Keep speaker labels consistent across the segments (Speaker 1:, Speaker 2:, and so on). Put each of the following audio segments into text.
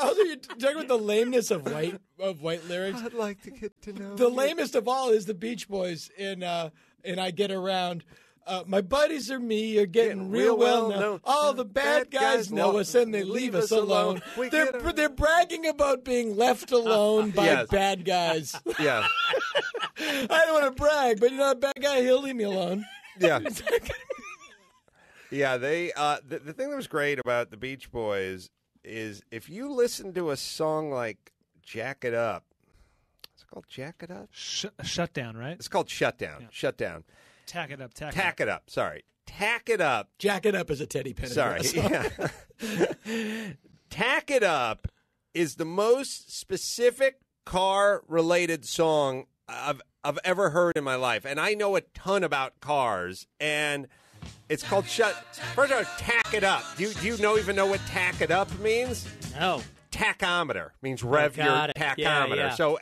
Speaker 1: Also, you're talking about the lameness of white lyrics.
Speaker 2: I'd like to get to know
Speaker 1: The
Speaker 2: you.
Speaker 1: lamest of all is the Beach Boys in I Get Around. My buddies or me are getting real well known. All the bad guys know us and they leave us alone. They're bragging about being left alone by bad guys.
Speaker 2: Yeah.
Speaker 1: I don't want to brag, but you're not a bad guy. He'll leave me alone.
Speaker 2: Yeah. Yeah, they the thing that was great about the Beach Boys is if you listen to a song like Jack It Up. Is it called Jack It Up?
Speaker 3: Shutdown, right?
Speaker 2: It's called Shutdown.
Speaker 3: Yeah.
Speaker 2: Shutdown.
Speaker 3: Tack it up.
Speaker 2: Tack It Up. Sorry. Tack It Up.
Speaker 1: Jack It Up is a Teddy Pendergrass.
Speaker 2: Sorry. Yeah. Tack It Up is the most specific car-related song I've ever heard in my life. And I know a ton about cars. And it's called First of all, Tack It Up. Do you even know what Tack It Up means?
Speaker 4: No.
Speaker 2: Tachometer means rev your tachometer.
Speaker 4: Yeah.
Speaker 2: So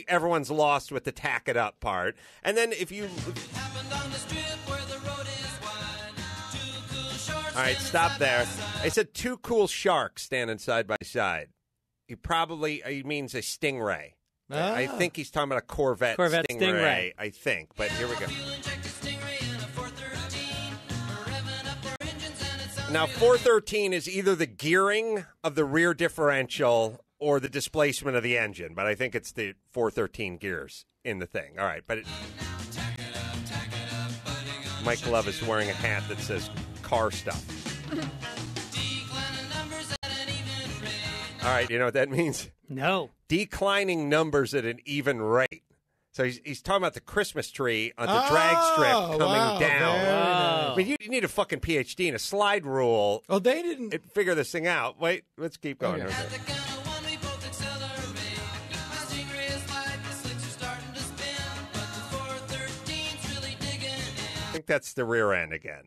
Speaker 2: everyone's lost with the tack it up part. And then if you... All right, stop there. I said two cool sharks standing side by side. He means a Stingray.
Speaker 1: Ah.
Speaker 2: I think he's talking about a Corvette Stingray. I think, but here we go. Now, 413 is either the gearing of the rear differential or the displacement of the engine, but I think it's the 413 gears in the thing. All right, but Mike Love is wearing a hat that says car stuff. All right, you know what that means?
Speaker 4: No.
Speaker 2: Declining numbers at an even rate. So he's talking about the Christmas tree on the drag strip coming down. I mean, you need a fucking PhD in a slide rule.
Speaker 1: Oh, they didn't
Speaker 2: figure this thing out. Wait, let's keep going.
Speaker 1: Okay.
Speaker 2: I think that's the rear end again.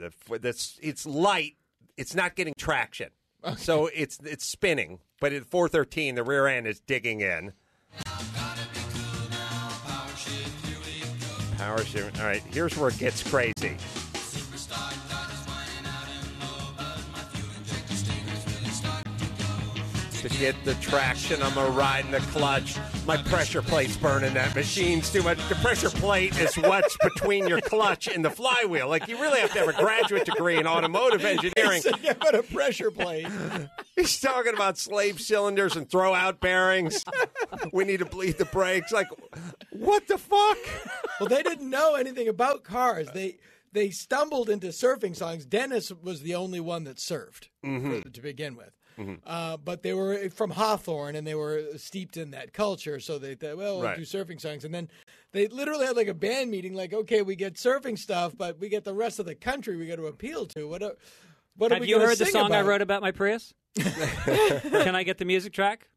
Speaker 2: It's light. It's not getting traction. Okay. So it's spinning. But at 413, the rear end is digging in. Power shift. All right, here's where it gets crazy. To get the traction, I'm going to ride in the clutch. My pressure plate's burning that machine's too much. The pressure plate is what's between your clutch and the flywheel. Like, you really have to have a graduate degree in automotive engineering.
Speaker 1: Yeah, but a pressure plate.
Speaker 2: He's talking about slave cylinders and throw-out bearings. We need to bleed the brakes. Like, what the fuck?
Speaker 1: Well, they didn't know anything about cars. They stumbled into surfing songs. Dennis was the only one that surfed to begin with. Mm-hmm. But they were from Hawthorne, and they were steeped in that culture. So they thought, well, we'll do surfing songs. And then they literally had like a band meeting, like, okay, we get surfing stuff, but we get the rest of the country we got to appeal to. What
Speaker 4: Have you heard the song I wrote about my Prius? Can I get the music track?